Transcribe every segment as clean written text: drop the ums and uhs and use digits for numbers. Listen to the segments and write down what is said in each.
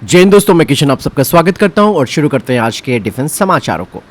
जय हिंद दोस्तों, मैं किशन आप सबका स्वागत करता हूं और शुरू करते हैं आज के डिफेंस समाचारों को।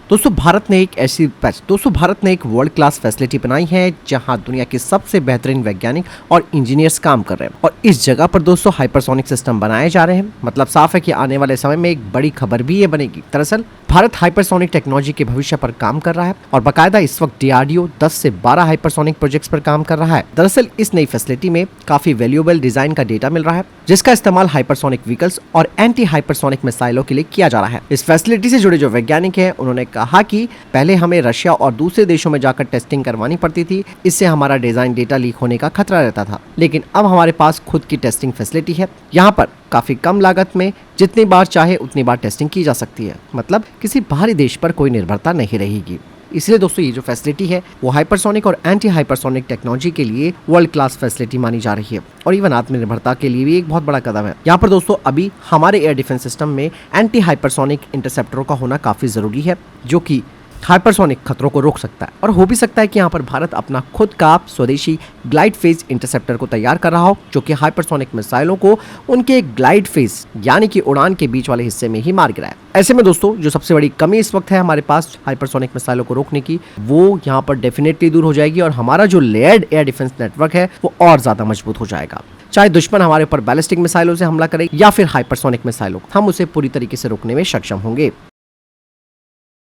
दोस्तों भारत ने एक वर्ल्ड क्लास फैसिलिटी बनाई है जहां दुनिया के सबसे बेहतरीन वैज्ञानिक और इंजीनियर्स काम कर रहे हैं और इस जगह पर दोस्तों हाइपरसोनिक सिस्टम बनाए जा रहे हैं। मतलब साफ है कि आने वाले समय में एक बड़ी खबर भी ये बनेगी। दरअसल भारत हाइपरसोनिक टेक्नोलॉजी के भविष्य पर काम कर रहा है और बाकायदा इस वक्त डीआरडीओ 10 से 12 हाइपरसोनिक प्रोजेक्ट्स पर काम कर रहा है। दरअसल इस नई फैसिलिटी में काफी वैल्यूएबल डिजाइन का डेटा मिल रहा है जिसका इस्तेमाल हाइपरसोनिक व्हीकल्स और एंटी हाइपरसोनिक मिसाइलों के लिए किया जा रहा है। इस फैसिलिटी से जुड़े जो वैज्ञानिक हैं उन्होंने कहा कि पहले हमें रशिया और दूसरे देशों में जाकर टेस्टिंग करवानी पड़ती थी, इससे हमारा डिजाइन डेटा लीक होने का खतरा रहता था, लेकिन अब हमारे पास खुद की टेस्टिंग फैसिलिटी है। यहाँ पर काफी कम लागत में जितनी बार चाहे उतनी बार टेस्टिंग की जा सकती है। मतलब किसी बाहरी देश पर कोई निर्भरता नहीं रहेगी। इसलिए दोस्तों ये जो फैसिलिटी है वो हाइपरसोनिक और एंटी हाइपरसोनिक टेक्नोलॉजी के लिए वर्ल्ड क्लास फैसिलिटी मानी जा रही है और इवन आत्मनिर्भरता के लिए भी एक बहुत बड़ा कदम है। यहाँ पर दोस्तों अभी हमारे एयर डिफेंस सिस्टम में एंटी हाइपरसोनिक इंटरसेप्टरों का होना काफी जरूरी है जो कि हाइपरसोनिक खतरों को रोक सकता है। और हो भी सकता है कि यहाँ पर भारत अपना खुद का स्वदेशी ग्लाइड फेज इंटरसेप्टर को तैयार कर रहा हो जो कि हाइपरसोनिक मिसाइलों को उनके ग्लाइड फेज यानी कि उड़ान के बीच वाले हिस्से में ही मार गिराए। ऐसे में दोस्तों जो सबसे बड़ी कमी इस वक्त है हमारे पास हाइपरसोनिक मिसाइलों को रोकने की, वो यहाँ पर डेफिनेटली दूर हो जाएगी और हमारा जो लेयर्ड एयर डिफेंस नेटवर्क है वो और ज्यादा मजबूत हो जाएगा। चाहे दुश्मन हमारे ऊपर बैलिस्टिक मिसाइलों से हमला करे या फिर हाइपरसोनिक मिसाइलों, हम उसे पूरी तरीके से रोकने में सक्षम होंगे।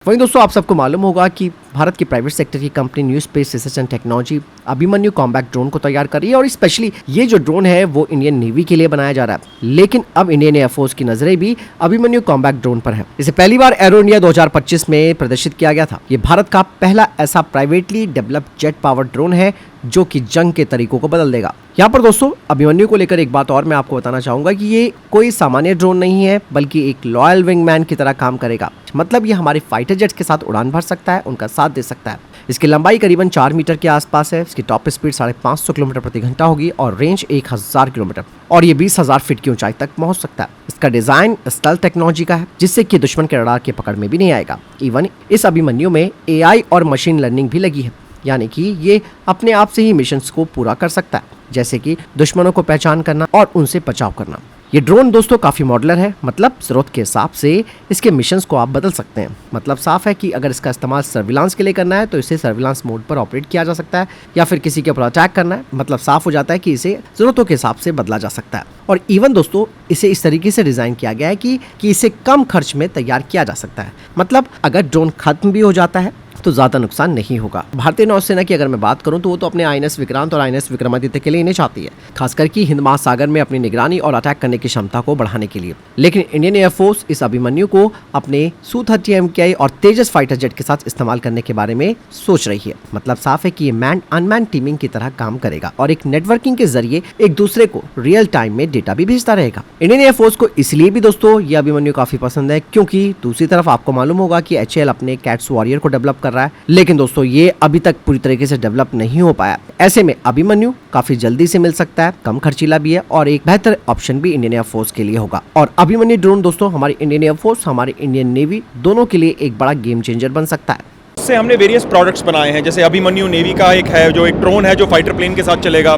वहीं दोस्तों आप सबको मालूम होगा कि भारत की प्राइवेट सेक्टर की company new space research and technology Abhimanyu combat drone को तैयार कर रही है और स्पेशली ये जो ड्रोन है वो इंडियन नेवी के लिए बनाया जा रहा है। लेकिन अब इंडियन एयरफोर्स की नजरें भी अभिमन्यु कॉम्बैट ड्रोन पर है। इसे पहली बार एरो इंडिया 2025 में प्रदर्शित किया गया था। ये भारत का पहला ऐसा privately developed jet power drone है जो कि जंग के तरीकों को बदल देगा। यहाँ पर दोस्तों अभिमन्यु को लेकर एक बात और मैं आपको बताना चाहूंगा कि ये कोई सामान्य ड्रोन नहीं है बल्कि एक लॉयल विंगमैन की तरह काम करेगा। मतलब ये हमारे फाइटर जेट्स के साथ उड़ान भर सकता है, उनका साथ दे सकता है। इसकी लंबाई करीबन 4 मीटर के आसपास है। इसकी टॉप स्पीड 550 किलोमीटर प्रति घंटा होगी और रेंज 1000 किलोमीटर और ये 20,000 फीट की ऊंचाई तक पहुंच सकता है। इसका डिजाइन स्टेल्थ टेक्नोलॉजी का है जिससे कि दुश्मन के रडार के पकड़ में भी नहीं आएगा। इवन इस अभिमन्यु में एआई और मशीन लर्निंग भी लगी है, यानी कि ये अपने आप से ही मिशंस को पूरा कर सकता है, जैसे कि दुश्मनों को पहचान करना और उनसे बचाव करना। ये ड्रोन दोस्तों काफी मॉडुलर है, मतलब जरूरत के हिसाब से इसके मिशंस को आप बदल सकते हैं। मतलब साफ है कि अगर इसका इस्तेमाल सर्विलांस के लिए करना है तो इसे सर्विलांस मोड पर ऑपरेट किया जा सकता है, या फिर किसी के ऊपर अटैक करना है, मतलब साफ हो जाता है कि इसे जरूरतों के हिसाब से बदला जा सकता है। और इवन दोस्तों इसे इस तरीके से डिजाइन किया गया है कि इसे कम खर्च में तैयार किया जा सकता है। मतलब अगर ड्रोन खत्म भी हो जाता है तो ज्यादा नुकसान नहीं होगा। भारतीय नौसेना की अगर मैं बात करूं तो वो तो अपने आईएनएस विक्रांत और आईएनएस विक्रमादित्य के लिए इन्हें चाहती है, खासकर कि हिंद महासागर में अपनी निगरानी और अटैक करने की क्षमता को बढ़ाने के लिए। लेकिन इंडियन एयरफोर्स इस अभिमन्यु को अपने Su-30 MKI और तेजस फाइटर जेट के साथ इस्तेमाल करने के बारे में सोच रही है। मतलब साफ है कि ये मैन अनमैन टीमिंग की तरह काम करेगा और एक नेटवर्किंग के जरिए एक दूसरे को रियल टाइम में डेटा भी भेजता रहेगा। इंडियन एयरफोर्स को इसलिए भी दोस्तों ये अभिमन्यु काफी पसंद है क्योंकि दूसरी तरफ आपको मालूम होगा कि HAL अपने कैट्स वॉरियर को डेवलप कर रहा है, लेकिन दोस्तों ये अभी तक पूरी तरीके से डेवलप नहीं हो पाया। ऐसे में अभिमन्यु काफी जल्दी से मिल सकता है, कम खर्चीला भी है और एक बेहतर ऑप्शन भी इंडियन एयरफोर्स के लिए होगा। और अभिमन्यु ड्रोन दोस्तों हमारी इंडियन एयरफोर्स, हमारी इंडियन नेवी दोनों के लिए एक बड़ा गेम चेंजर बन सकता है। इससे हमने वेरियस प्रोडक्ट्स बनाए हैं, जैसे अभिमन्यु नेवी का एक है जो एक ड्रोन है जो फाइटर प्लेन के साथ चलेगा।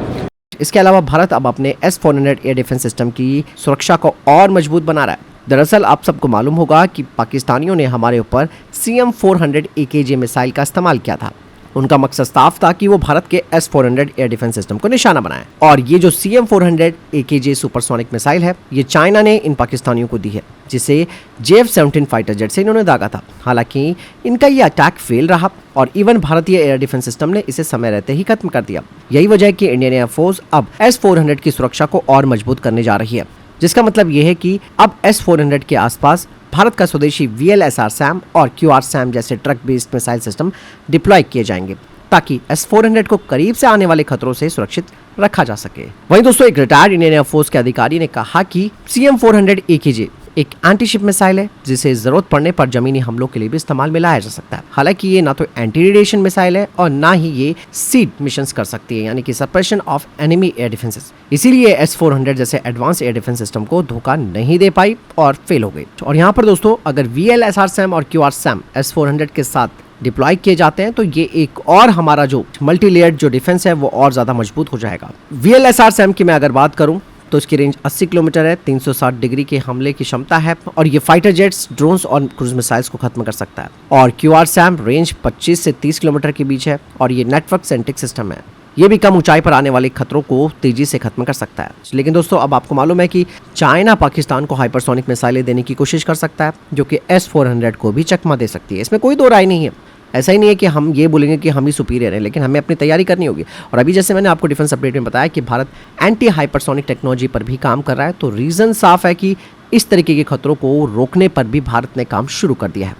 इसके अलावा भारत अब अपने S-400 एयर डिफेंस सिस्टम की सुरक्षा को और मजबूत बना रहा है। दरअसल आप सबको मालूम होगा कि पाकिस्तानियों ने हमारे ऊपर CM-400 AKJ मिसाइल का इस्तेमाल किया था। उनका मकसद साफ था कि वो भारत के S-400 एयर डिफेंस सिस्टम को निशाना बनाए। और ये जो CM-400 AKJ सुपरसोनिक मिसाइल है ये चाइना ने इन पाकिस्तानियों को दी है, जिसे JF-17 फाइटर जेट से इन्होंने दागा था। हालांकि इनका ये अटैक फेल रहा और इवन भारतीय एयर डिफेंस सिस्टम ने इसे समय रहते ही खत्म कर दिया। यही वजह है कि इंडियन एयरफोर्स अब S-400 की सुरक्षा को और मजबूत करने जा रही है, जिसका मतलब ये है कि अब S-400 के आसपास भारत का स्वदेशी VLSR-SAM और QR-SAM जैसे truck based missile system deploy किए जाएंगे ताकि S-400 को करीब से आने वाले खतरों से सुरक्षित रखा जा सके। वहीं दोस्तों एक रिटायर्ड इंडियन एयरफोर्स के अधिकारी ने कहा कि CM-400 AKJ एक एंटी-शिप मिसाइल है जिसे जरूरत पड़ने पर जमीनी हमलों के लिए भी इस्तेमाल में लाया जा सकता है। हालांकि ये ना तो एंटी रेडिएशन मिसाइल है और ना ही ये सीड मिशंस कर सकती है, यानी कि suppression of enemy air defences. इसीलिए S-400 जैसे एडवांस एयर डिफेंस सिस्टम को धोखा नहीं दे पाई और फेल हो गई। और यहाँ पर दोस्तों अगर VLSR-SAM और QR-SAM S-400 के साथ डिप्लॉय किए जाते हैं तो ये एक और हमारा जो मल्टी लेयर्ड जो डिफेंस है वो और ज्यादा मजबूत हो जाएगा। VLSR-SAM की मैं अगर बात करूं तो इसकी रेंज 80 किलोमीटर है, 360 डिग्री के हमले की क्षमता है और ये फाइटर जेट्स, ड्रोन्स और क्रूज मिसाइल्स को खत्म कर सकता है। और QRSAM रेंज 25 से 30 किलोमीटर के बीच है और ये नेटवर्क सेंट्रिक सिस्टम है। ये भी कम ऊंचाई पर आने वाले खतरों को तेजी से खत्म कर सकता है। लेकिन दोस्तों अब आपको मालूम है कि चाइना पाकिस्तान को हाइपरसोनिक मिसाइलें देने की कोशिश कर सकता है, जो कि S-400 को भी चकमा दे सकती है। इसमें कोई दो राय नहीं है। ऐसा ही नहीं है कि हम ये बोलेंगे कि हम ही सुपीरियर हैं, लेकिन हमें अपनी तैयारी करनी होगी। और अभी जैसे मैंने आपको डिफेंस अपडेट में बताया कि भारत एंटी हाइपरसोनिक टेक्नोलॉजी पर भी काम कर रहा है, तो रीज़न साफ है कि इस तरीके के खतरों को रोकने पर भी भारत ने काम शुरू कर दिया है।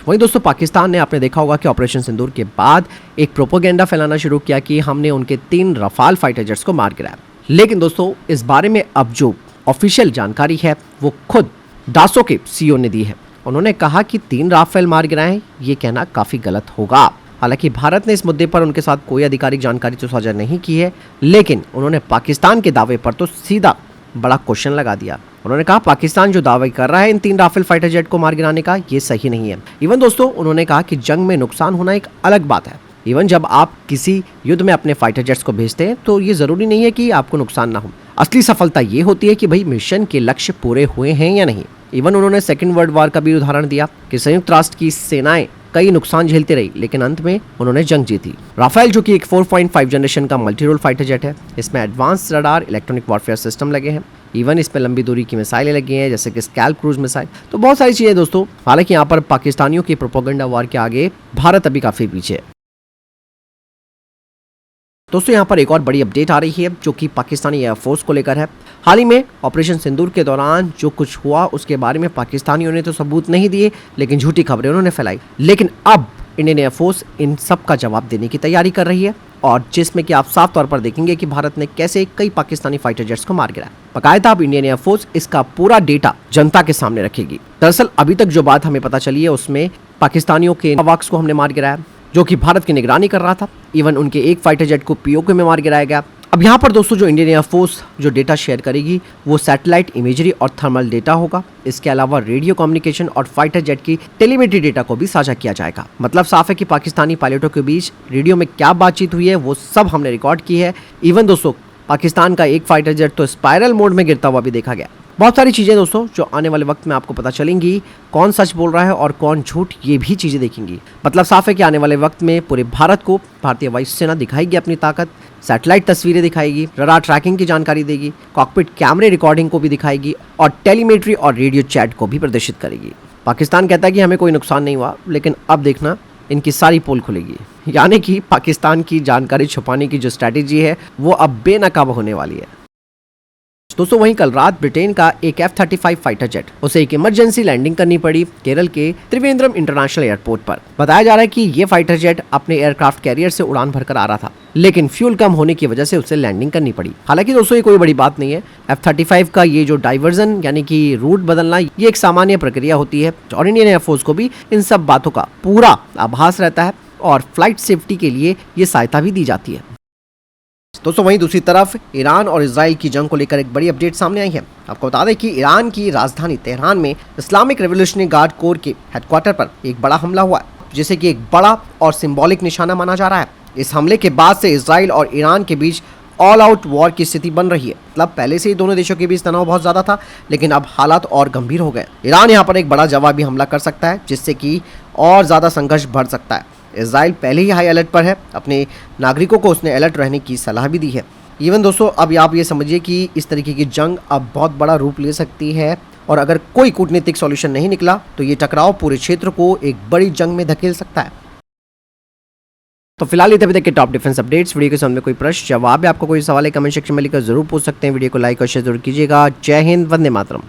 वहीं दोस्तों पाकिस्तान ने, आपने देखा होगा कि ऑपरेशन सिंदूर के बाद एक प्रोपेगेंडा फैलाना शुरू किया कि हमने उनके 3 रफाल फाइटर जेट्स को मार गिराया। लेकिन दोस्तों इस बारे में अब जो ऑफिशियल जानकारी है वो खुद डासो के CEO ने दी है। उन्होंने कहा कि 3 राफेल मार गिराए, ये कहना काफी गलत होगा। हालांकि भारत ने इस मुद्दे पर उनके साथ कोई आधिकारिक जानकारी तो साझा नहीं की है, लेकिन उन्होंने पाकिस्तान के दावे पर तो सीधा बड़ा क्वेश्चन लगा दिया। उन्होंने कहा पाकिस्तान जो दावे कर रहा है इन 3 राफेल फाइटर जेट को मार गिराने का, ये सही नहीं है। इवन दोस्तों उन्होंने कहा कि जंग में नुकसान होना एक अलग बात है। इवन जब आप किसी युद्ध में अपने फाइटर जेट्स को भेजते हैं तो ये जरूरी नहीं है कि आपको नुकसान ना हो। असली सफलता ये होती है कि भाई मिशन के लक्ष्य पूरे हुए हैं या नहीं। इवन उन्होंने सेकेंड वर्ल्ड वॉर का भी उदाहरण दिया कि संयुक्त राष्ट्र की सेनाएं कई नुकसान झेलती रही, लेकिन अंत में उन्होंने जंग जीती। राफेल जो कि एक 4.5 जनरेशन का मल्टी रोल फाइटर जेट है, इसमें advance radar, electronic warfare system लगे हैं। इवन इसमें लंबी दूरी की मिसाइलें लगी हैं, जैसे कि स्कैल्प क्रूज मिसाइल। तो बहुत सारी चीजें दोस्तों। हालांकि यहाँ पर पाकिस्तानियों की प्रोपेगेंडा वॉर के आगे भारत अभी काफी पीछे है। दोस्तों यहाँ पर एक और बड़ी अपडेट आ रही है जो कि पाकिस्तानी एयरफोर्स को लेकर है। हाल ही में ऑपरेशन सिंदूर के दौरान जो कुछ हुआ उसके बारे में पाकिस्तानियों ने तो सबूत नहीं दिए, लेकिन झूठी खबरें उन्होंने फैलाई। लेकिन अब इंडियन एयरफोर्स इन सब का जवाब देने की तैयारी कर रही है, और जिसमें कि आप साफ तौर पर देखेंगे कि भारत ने कैसे कई पाकिस्तानी फाइटर जेट्स को मार गिराया। बाकायदा अब इंडियन एयरफोर्स इसका पूरा डेटा जनता के सामने रखेगी। दरअसल अभी तक जो बात हमें पता चली है उसमें पाकिस्तानियों के नवाक्स को हमने मार गिराया, जो कि भारत की निगरानी कर रहा था। इवन उनके एक फाइटर जेट को POK में मार गिराया गया। अब यहाँ पर दोस्तों जो इंडियन एयरफोर्स जो डेटा शेयर करेगी वो सैटेलाइट इमेजरी और थर्मल डेटा होगा। इसके अलावा रेडियो कम्युनिकेशन और फाइटर जेट की टेलीमेट्री डेटा को भी साझा किया जाएगा। मतलब साफ है कि पाकिस्तानी पायलटों के बीच रेडियो में क्या बातचीत हुई है वो सब हमने रिकॉर्ड की है। इवन दोस्तों पाकिस्तान का एक फाइटर जेट तो स्पाइरल मोड में गिरता हुआ भी देखा गया। बहुत सारी चीज़ें दोस्तों जो आने वाले वक्त में आपको पता चलेंगी, कौन सच बोल रहा है और कौन झूठ, ये भी चीज़ें देखेंगी। मतलब साफ है कि आने वाले वक्त में पूरे भारत को भारतीय वायुसेना दिखाएगी अपनी ताकत, सैटेलाइट तस्वीरें दिखाएगी, रडार ट्रैकिंग की जानकारी देगी, कॉकपिट कैमरे रिकॉर्डिंग को भी दिखाएगी और टेलीमेट्री और रेडियो चैट को भी प्रदर्शित करेगी। पाकिस्तान कहता है कि हमें कोई नुकसान नहीं हुआ, लेकिन अब देखना इनकी सारी पोल खुलेगी। यानी कि पाकिस्तान की जानकारी छुपाने की जो स्ट्रैटेजी है वो अब बेनकाब होने वाली है। दोस्तों वहीं कल रात ब्रिटेन का एक F-35 फाइटर जेट, उसे एक इमरजेंसी लैंडिंग करनी पड़ी केरल के त्रिवेंद्रम इंटरनेशनल एयरपोर्ट पर। बताया जा रहा है कि ये फाइटर जेट अपने एयरक्राफ्ट कैरियर से उड़ान भरकर आ रहा था, लेकिन फ्यूल कम होने की वजह से उसे लैंडिंग करनी पड़ी। हालांकि दोस्तों ये कोई बड़ी बात नहीं है। F-35 का ये जो डाइवर्जन यानी कि रूट बदलना, ये एक सामान्य प्रक्रिया होती है और इंडियन एयरफोर्स को भी इन सब बातों का पूरा आभास रहता है और फ्लाइट सेफ्टी के लिए ये सहायता भी दी जाती है। दोस्तों वहीं दूसरी तरफ ईरान और इजराइल की जंग को लेकर एक बड़ी अपडेट सामने आई है। आपको बता दें कि ईरान की राजधानी तेहरान में इस्लामिक रेवोल्यूशनरी गार्ड कोर के हेडक्वार्टर पर एक बड़ा हमला हुआ है, जिसे कि एक बड़ा और सिंबॉलिक निशाना माना जा रहा है। इस हमले के बाद से इजराइल और ईरान के बीच ऑल आउट वॉर की स्थिति बन रही है। मतलब पहले से ही दोनों देशों के बीच तनाव बहुत ज्यादा था, लेकिन अब हालात और गंभीर हो गए। ईरान यहाँ पर एक बड़ा जवाबी हमला कर सकता है, जिससे कि और ज्यादा संघर्ष बढ़ सकता है। इजराइल पहले ही हाई अलर्ट पर है, अपने नागरिकों को उसने अलर्ट रहने की सलाह भी दी है। इवन दोस्तों अब आप ये समझिए कि इस तरीके की जंग अब बहुत बड़ा रूप ले सकती है, और अगर कोई कूटनीतिक सॉल्यूशन नहीं निकला तो ये टकराव पूरे क्षेत्र को एक बड़ी जंग में धकेल सकता है। तो फिलहाल ये अभी तक के टॉप डिफेंस अपडेट्स। वीडियो के सामने कोई प्रश्न जवाब है, आपको कोई सवाल है, कमेंट सेक्शन में लिखकर जरूर पूछ सकते हैं। वीडियो को लाइक और शेयर जरूर कीजिएगा। जय हिंद, वंदे मातरम।